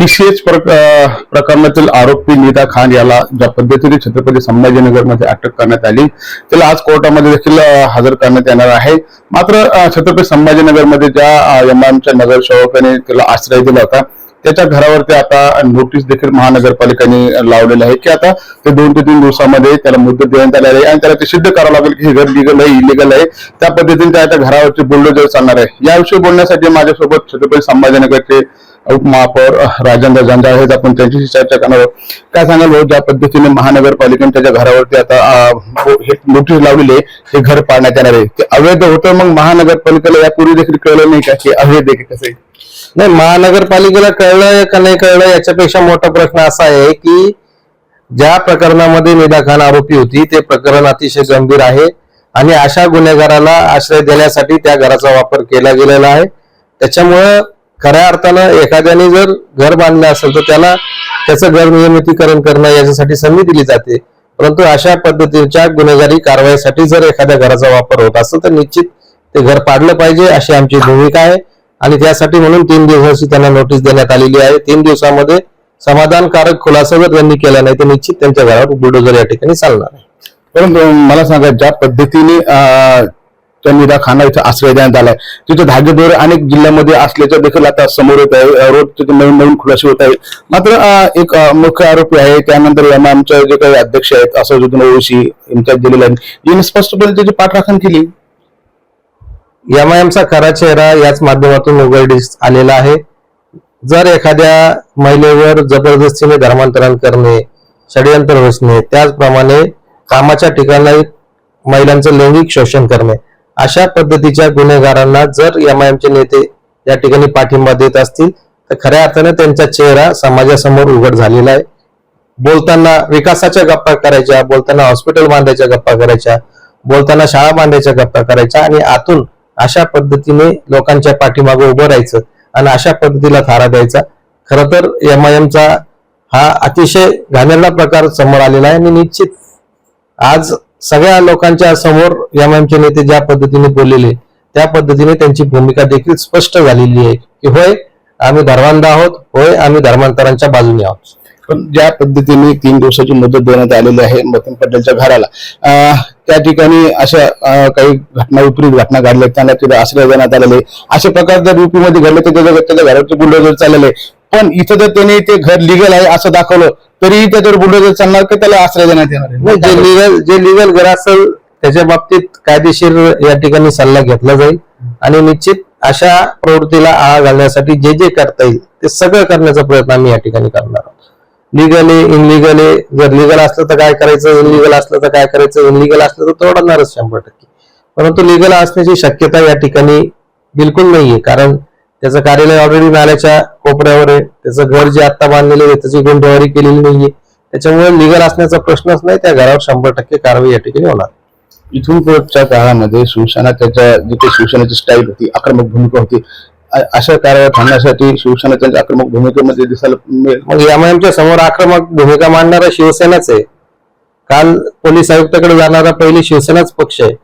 TCH प्रकरणातील आरोपी निदा खान याला ज्या पद्धतीने छत्रपती संभाजीनगरमध्ये अटक करण्यात आली त्याला आज कोर्टामध्ये देखील हजर करण्यात येणार आहे। मात्र छत्रपती संभाजीनगरमध्ये ज्या एमआयएमच्या नगरसेवकाने त्याला आश्रय दिला होता त्याच्या घरावरती आता नोटीस देखील महानगरपालिकेने लावलेली आहे की आता ते 2 ते 3 दिवसामध्ये त्याला मुदत देण्यात आली आहे आणि त्याला ते सिद्ध करावं लागेल की हे घर लिगल आहे इलिगल आहे। त्या पद्धतीने त्या घरावरती बुलडोजर चालणार आहे। याविषयी बोलण्यासाठी माझ्यासोबत छत्रपती संभाजीनगरचे उपमहापौर राजेंद्र जंजाळ आहेत। आपण त्यांच्याशी चर्चा करणार। काय सांगाल भाऊ, ज्या पद्धतीने महानगरपालिकेने त्याच्या घरावरती आता नोटीस लावलेली आहे हे घर पाडण्यात येणार आहे ते अवैध होतं, मग महानगरपालिकेला यापूर्वी देखील कळलं नाही का की अवैध आहे कसं आहे? नाही, महानगरपालिकेला कळलं का नाही कळलं याच्यापेक्षा मोठा प्रश्न असा आहे की ज्या प्रकरणामध्ये निदा खान आरोपी होती ते प्रकरण अतिशय गंभीर आहे आणि अशा गुन्हेगाराला आश्रय देण्यासाठी त्या घराचा वापर केला गेलेला आहे। त्याच्यामुळं खऱ्या अर्थानं एखाद्याने जर घर बांधलं असेल तर त्याला त्याचं घर नियमितीकरण करणं याच्यासाठी संधी दिली जाते, परंतु अशा पद्धतीच्या गुन्हेगारी कारवाईसाठी जर एखाद्या घराचा वापर होत असेल तर निश्चित ते घर पाडलं पाहिजे अशी आमची भूमिका आहे आणि त्यासाठी म्हणून 3 दिवसाची त्यांना नोटीस देण्यात आलेली आहे। 3 दिवसामध्ये समाधानकारक खुलासा जर त्यांनी केला नाही तर निश्चित त्यांच्या घरावर बुलडोजर या ठिकाणी चालणार आहे। परंतु मला सांगा, ज्या पद्धतीने त्या निदा खानला इथं आश्रय देण्यात आलाय तिथे धागेदोरे अनेक जिल्ह्यामध्ये असल्याचं देखील आता समोर येत आहे। रोज तिथे नवीन नवीन खुलासे होत आहे। मात्र एक मुख्य आरोपी आहे त्यानंतर एमआयएमचे जे काही अध्यक्ष आहेत असदुद्दीन ओवैसी इम्तियाज जलील यांनी स्पष्टपणे त्याची पाठराखण केली। एमआयएमचा खरा चेहरा याच माध्यमातून उघडकीस आलेला आहे। जर एखाद्या महिलेवर जबरदस्तीने धर्मांतरण करणे, षडयंत्र रचणे, त्याचप्रमाणे कामाच्या ठिकाणी महिलांचं लैंगिक शोषण करणे अशा पद्धतीच्या गुन्हेगारांना जर एमआयएमचे नेते या ठिकाणी पाठिंबा देत असतील तर खऱ्या अर्थाने त्यांचा चेहरा समाजासमोर उघड झालेला आहे। बोलताना विकासाच्या गप्पा करायच्या, बोलताना हॉस्पिटल बांधायच्या गप्पा करायच्या, बोलताना शाळा बांधायच्या गप्पा करायच्या आणि आतून अशा पद्धतीने लोकांच्या पाठीमागे उभं राहायचं आणि अशा पद्धतीला थारा द्यायचा। खरं तर एमआयएमचा हा अतिशय घाणेरडा प्रकार समोर आलेला आहे आणि निश्चित आज सगळ्या लोकांच्या समोर एमआयएमचे नेते ज्या पद्धतीने बोललेले त्या पद्धतीने त्यांची भूमिका देखील स्पष्ट झालेली आहे की होय आम्ही धर्मांध आहोत, होय आम्ही धर्मांतरांच्या बाजूने आहोत। पण ज्या पद्धतीने 3 दिवसाची मुदत देण्यात आलेली आहे मतीन पटेलच्या घराला, त्या ठिकाणी अशा काही विपरीत घटना घडल्या त्यांना तिथे आश्रय देण्यात आलेले अशा प्रकार जर युपी मध्ये घडले तर त्याच्या घराचे बुलडोजर चाललेले, पण इथं जर त्याने ते घर लिगल आहे असं दाखवलं तरी त्याच्यावर बुलडोजर चालणार की त्याला आश्रय देण्यात येणार आहे? जे लिगल घर असेल त्याच्या बाबतीत कायदेशीर या ठिकाणी सल्ला घेतला जाईल आणि निश्चित अशा प्रवृत्तीला आळा घालण्यासाठी जे जे करता येईल ते सगळं करण्याचा प्रयत्न आम्ही या ठिकाणी करणार आहोत। लिगली इनलिगली, जर लिगल असलं तर काय करायचं, इनलिगल असलं तर काय करायचं, इनलिगल असलं तर तोडणारच 100%, परंतु लिगल असण्याची शक्यता या ठिकाणी बिलकुल नाहीये कारण त्याचं कार्यालय ऑलरेडी नाल्याच्या कोपऱ्यावर आहे, त्याचं घर जे आता बांधलेलं आहे त्याची गुंठेवारी केलेली नाहीये, त्याच्यामुळे लिगल असण्याचा प्रश्नच नाही। त्या घरावर 100% कारवाई या ठिकाणी होणार। इथून पुढच्या काळामध्ये शिवसेना त्याच्या जिथे शिवसेनेची स्टाईल होती, आक्रमक भूमिका होती, अशा कारवाई थांबण्यासाठी शिवसेना त्यांच्या आक्रमक भूमिकेमध्ये दिसायला मिळेल। मग एमआयएमच्या समोर आक्रमक भूमिका मांडणारा शिवसेनाच आहे। काल पोलीस आयुक्ताकडे जाणारा पहिली शिवसेनाच पक्ष आहे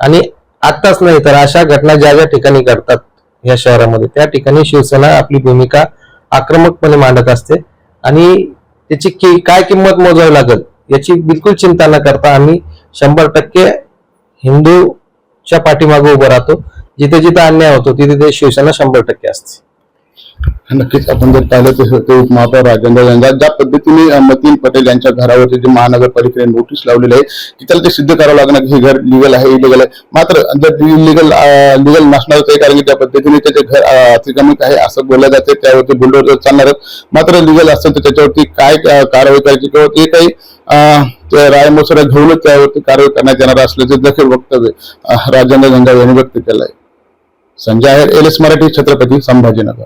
आणि आताच नाही तर अशा घटना ज्या ज्या ठिकाणी घडतात या शहरामध्ये त्या ठिकाणी शिवसेना आपली भूमिका आक्रमकपणे मांडत असते आणि त्याची काय किंमत मोजावी लागेल याची बिलकुल चिंता न करता आम्ही 100% हिंदूच्या पाठीमागे उभं राहतो। जिथे जिथे अन्याय होतो तिथे ते शिवसेना 100% असते। नक्कीच आपण जर पाहिलं तर उपमहापौर राजेंद्र जंजाळ ज्या पद्धतीने मतीन पटेल यांच्या घरावरती जे महानगरपालिकेने नोटीस लावलेली आहे की त्याला ते सिद्ध करावं लागणार की हे घर लिगल आहे इलिगल आहे, मात्र जर लिगल नसणारच आहे कारण की त्या पद्धतीने त्याचे घर अतिक्रमित आहे असं बोललं जाते, त्यावरती बुलडोजर चालणारच। मात्र लिगल असेल तर त्याच्यावरती काय कारवाई करायची किंवा ते काही राय मसुरा घेऊनच त्यावरती कारवाई करण्यात येणार असल्याचे देखील वक्तव्य राजेंद्र जंजाळ यांनी व्यक्त केलं आहे। संजय आहेर, LS मराठी, छत्रपती संभाजीनगर।